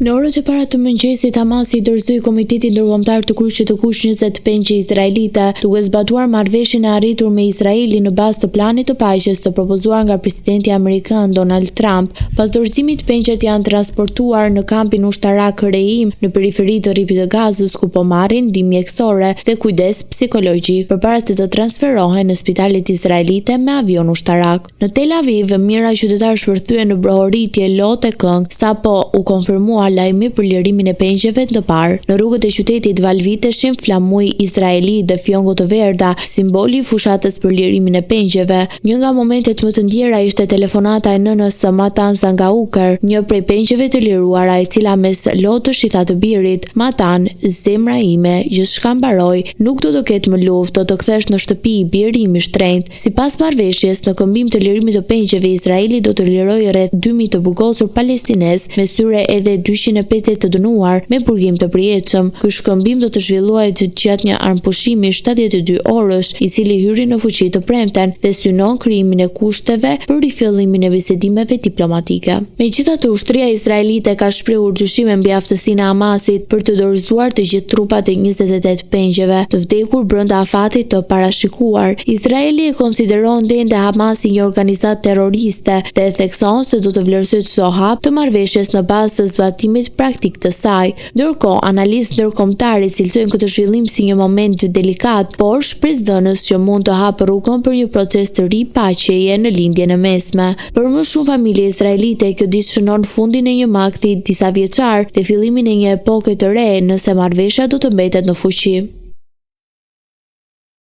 Në orët e para të mëngjesit, Hamasi dorëzoi Komitetin Ndërkombëtar të Kryqit të kuq 20 pengje izraelite, duke zbatuar marrëveshjen e arritur me Izraelin në bazë të planit të paqes të propozuar nga presidenti amerikan Donald Trump. Pas dorëzimit, pengjet janë transportuar në kampin ushtarak Reim në periferi të Rripit të Gazës, ku po marrin ndihmë mjekësore dhe kujdes psikologjik përpara se të transferohen në spitalet izraelite me avion ushtarak. Në Tel Aviv, mijëra qytetarë shpërthyen në brohoritje, lotë e këngë, sapo u konfirmua lajmi për lirimin e pengjeve të parë. Në rrugët e qytetit valviteshin flamuj izraeli dhe fjongo të verda, simboli i fushatës për lirimin e pengjeve. Një nga momentet më të ndjera ishte telefonata e nënës së Matan Zangauker, një prej pengjeve të liruara, e cila mes lotësh i tha të birit: "Matan, zemra ime, gjithçka mbaroi, nuk do të ketë më luftë, do të kthesh në shtëpi, biri im i shtrenjtë." Sipas marrëveshjes, në këmbim të lirimit të pengjeve, Izraeli do të lirojë rreth 2000 të burgosur palestinez, me syre edhe 250 të dënuar me burgim të përjetshëm. Ky shkëmbim do të zhvillohet gjatë një armpushimi 72 orësh, i cili hyri në fuqi të premten dhe synon krijimin e kushteve për rifillimin e bisedimeve diplomatike. Megjithatë, ushtria izraelite ka shprehur dyshime mbi aftësinë e Hamasit për të dorëzuar të gjithë trupat e 28 pengjeve të vdekur brenda afatit të parashikuar. Izraeli e konsideron ende Hamasin një organizatë terroriste dhe e thekson se do të vlerësojë çdo hap të marrëveshjes në bazë të zbatimit praktik të saj. Ndërkohë, analistë ndërkombëtarë cilësojnë këtë zhvillim si një moment delikat, por shpresdhënës që mund të hapë rrugën për një proces të ri paqeje në lindjen e mesme. Për më shumë familje izraelite, kjo ditë shënon fundin e një makthi disa vjeçar dhe fillimin e një epoke të re nëse marrëveshja do të mbetet në fuqi.